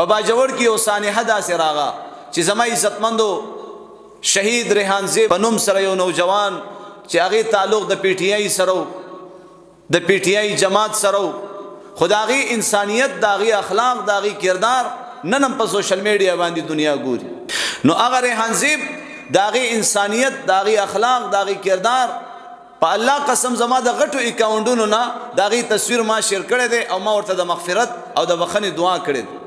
په باجوړ کې یو سانحه داسې راغه چې زما عزتمندو شهید ریحان زیب په نوم سره یو نوجوان چې هغه تعلق د پی ټی آی سره د پی ټی آی جماعت سره خدایي انسانیت داغي اخلاق داغي کردار نن په سوشل میډیا باندې دنیا ګوري نو هغه ریحان زیب داغي انسانیت داغي اخلاق داغي کردار په الله قسم زما د غټو اکاونټونو نه داغي تصویر ما شیر کړی دی او ما ورته د مغفرت او د بخښنې دعا کړې ده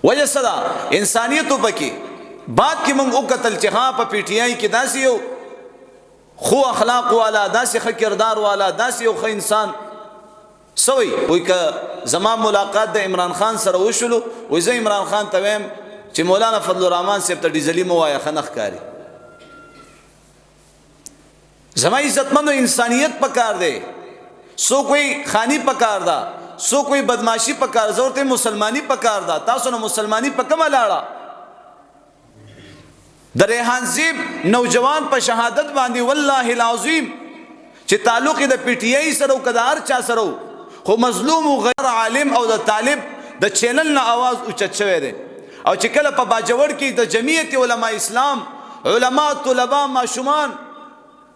وجه صدا انسانیت پکې بعد کې موږ وکتل چې ها په پی ټی آی کې داسې یو خو اخلاق والا داسې ښه کردار والا داسې یو ښه انسان سوی وای که زما ملاقات د عمران خان سره وشلو وای زه عمران خان ته ویم چې مولانا فضل الرحمن صاحب ته ډیزلی مو وایه ښه نه ښکاري زما عزتمندو انسانیت پکار دی سو کوئی خانی پکار دا سو کوئی بدماشی پکار ضرورت مسلمانی پکار دا تاسو نو مسلمانی پکمه لاړه د ریحان زیب نوجوان په شهادت باندې والله العظیم چې تعلق د پی ټی آی سره او کدار چا سره خو مظلوم او غیر عالم او د طالب د چینل نه आवाज اوچت شوی دی او چې کله په باجوړ کې د جمعیت علماء اسلام علما طلبا ماشومان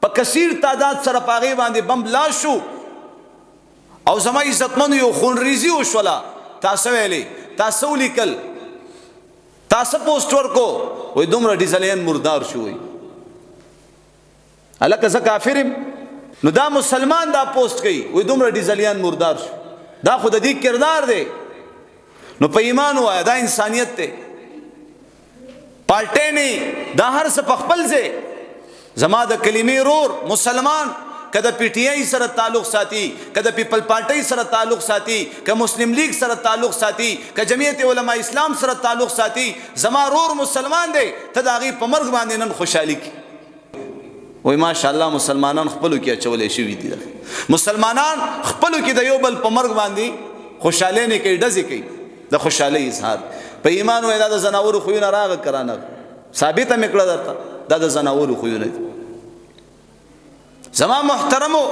په کثیر تعداد سره پاغي باندې بم بلا شو او زما عزتمن یو خونریزي وشولا تاسو ویلي تاسو لیکل تاسو پوسټ ورکو وای دومره ډیزلین مردار شوی الکه ز کافرم نو دا مسلمان دا پوسټ کوي وای دومره ډیزلین مردار شو دا خود دې کردار دی نو په ایمان وای دا انسانیت ته پالټې نه دا هر څه په خپل ځای زما د کلمې رور مسلمان کده پی ټی آی سره تعلق ساتي کده پیپل پارټي سره تعلق ساتي که مسلم لیگ سره تعلق ساتي که جمعیت علماء اسلام سره تعلق ساتي زما رور مسلمان دی ته داغي په مرګ باندې نن خوشحالي کی وای ماشاءالله مسلمانان خپلو کې چولې شوی دي مسلمانان خپلو کې د یو بل په مرګ باندې خوشاله نه کوي ډزې کوي د خوشحالي اظهار په ایمان وای دا زناور خو نه راغ کرانه ثابته میکړه درته دا د زناور خو نه زما محترمو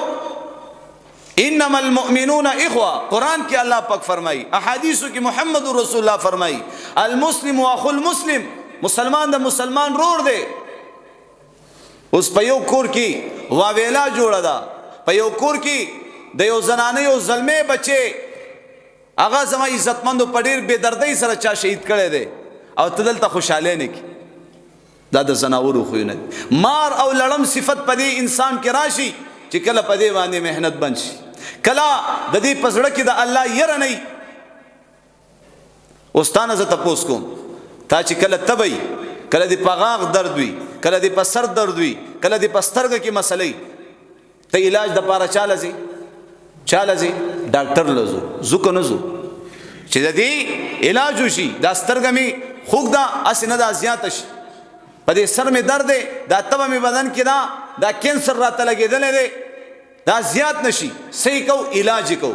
انما المؤمنون اخوه قرآن کی اللہ پاک فرمائی احادیثو کی محمد رسول اللہ فرمائی المسلم واخو المسلم مسلمان دا مسلمان رور دے اس پیو کور کی واویلا جوڑا دا پیو کور کی دا یو زنانے یو ظلمے بچے آغا زما عزتمندو پڑیر بے دردی سر چا شہید کرے دے او تدل تا خوشحالے نے کی دا د زناورو خوونه مار او لړم صفت پدې انسان کې راشي چې کله پدې باندې مهنت بنشي کله د دې پسړه کې د الله ير نه اوستانه ز تاسو کوم تا چې کله تبي کله دې پغاغ درد وي کله دې په سر درد وي کله دې په سترګه کې مسلې ته علاج د پاره چاله زی ډاکټر لزو زکه نزو چې د دې علاج وشي دا سترګه می خوګ دا اسنه دا زیات شي پدې سر می درد دا تبه می بدن کې دا کینسر راته لګیدل دی دا زیات نشي صحیح کو علاج کو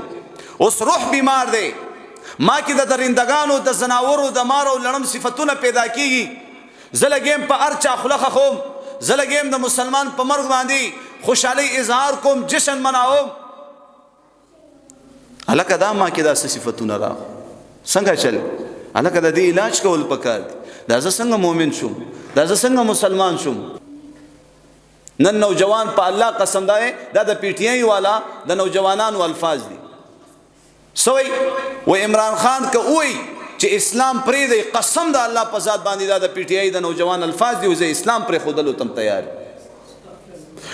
اوس روح بیمار دی ما کې د درندگانو د زناورو د مارو لړم صفاتونه پیدا کیږي زلګیم په ارچا خلخ خوم زلګیم د مسلمان په مرګ باندې خوشحالي اظهار کوم جشن مناوم الکه دا ما کې د صفاتونه را څنګه چل الکه د دې علاج کول پکار دی دا زه څنګه مؤمن شوم دا زه څنګه مسلمان شوم نن نوجوان په الله قسم دا د پی ټی آی والا د نوجوانانو الفاظ دي سوی و عمران خان که وای چې اسلام پرې دی قسم د الله په ذات باندې دا د پی ټی آی د نوجوان الفاظ دي زه اسلام پرې خودلو تم تیار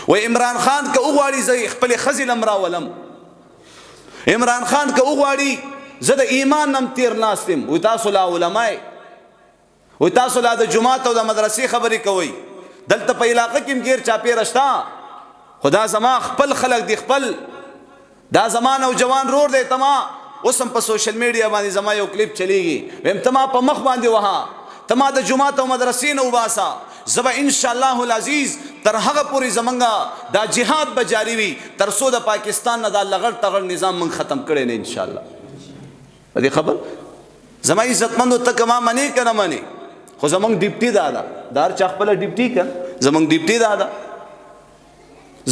و عمران خان که وغواړي زه خپل خزل امرا ولم عمران خان که وغواړي زه د ایمان نم تیر ناستم و تاسو لا علماء و تاسو لا د جماعت او د مدرسې خبرې کوي دلته په علاقه کې غیر چاپی رشتا خدا زما خپل خلق دی خپل دا زمان او جوان رور دی تما اوسم په سوشل میډیا باندې زما یو کلیپ چلیږي ویم تما په مخ باندې وها تما د جماعت او مدرسې نو باسا زبا ان شاء الله العزیز تر هغه پوری زمنګا دا جهاد به جاری وي تر سو د پاکستان نه دا لغړ تغړ نظام من ختم کړي نه ان شاء الله دې خبر زما عزتمندو تک ما منی کنه منی خو زمنګ ډیپټي دادا دار چا خپل ډیپټي ک زمنګ ډیپټي دادا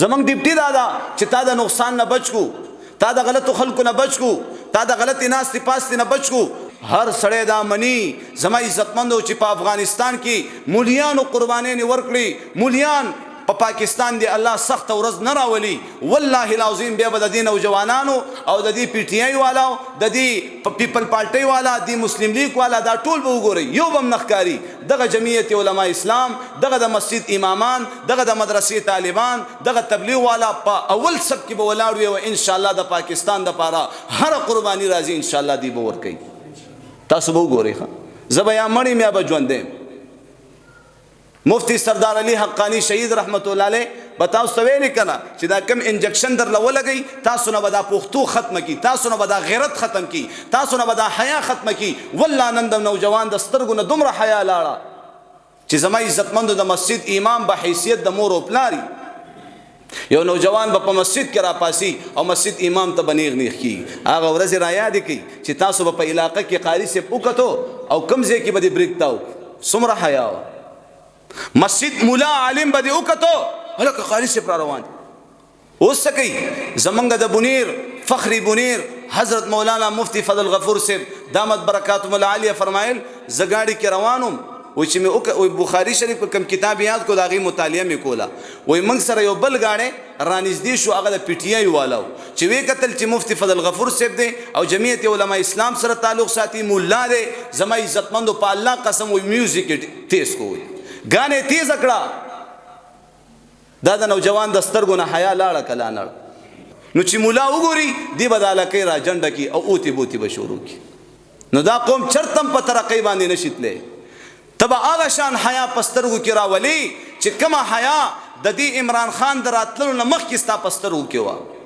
زمنګ ډیپټي دادا چې تا د نقصان نه بچ کو تا د غلطو خلکو نه بچ کو تا د غلطی ناس پاس نه بچ کو هر سړی دا مني زما عزتمندو چې په افغانستان کې مولیانو قربانۍ ورکړي مولیان په پاکستان دی الله سخت ورځ نه راولي والله العظیم بیا به د دې نوجوانانو او د دې پی ټی آی والاو د دې پیپل پارټۍ والا د مسلم لیگ والا دا ټول به وګورئ یو بم نخکاری دغه جمعیت علماء اسلام دغه د مسجد امامان دغه د مدرسې طالبان دغه تبلیغ والا په اول سب کې به ولاړ وي او ان شاء الله د پاکستان د پاره هر قرباني راځي ان شاء الله دی به ورکوي تاسو به وګورئ زه به یا مړ یم یا به ژوندی مفتی سردار علی حقانی شهید رحمت الله علیه بتاو سویل کنا چې دا کم انجکشن در لولګي تاسو نه ودا پختو ختم کی تاسو نه ودا غیرت ختم کی تاسو نه ودا حیا ختم کی والله نن د نوجوان د سترګو نه دومره حیا لاړه چې زما عزتمند د مسجد امام به حیثیت د مور او پلاری یو نوجوان په مسجد کې را پاسي او مسجد امام ته بنیغ نیخ کی هغه ورځ را یاد کی چې تاسو په علاقې کې قاری سے پوکټو او کم ځای کې به بریکتاو سمره حیا مسجد مولا عالم بده وکړو هلکه قاری سے پر روان اوس سکی زمنګ د بنیر فخری بنیر حضرت مولانا مفتی فضل غفور صاحب دامت برکاتهم العالیه فرمایل زګاڑی کې روانم و چې مې بخاری شریف کوم کتاب یاد کو داغي مطالعه مې کولا وای موږ سره یو بل غاړه رانږدې شو هغه د پی ټی آی والو چې وی قتل چې مفتی فضل غفور صاحب دی او جمعیت علماء اسلام سره تعلق ساتي مولا دی زما عزتمندو په الله قسم وای میوزیک تیز کوی غانه تیز کړه دا د نوجوان د سترګو نه حیا لاړه کلا نړ نو چې مولا وګوري دی بداله کوي را جنډه کی او اوتی بوتی به شروع کی نو دا قوم چرتم په ترقی باندې نشیتله تبا هغه شان حیا پسترګو کې راولي چې کما حیا د دې عمران خان دراتلو نه مخکې ستا پسترګو کې و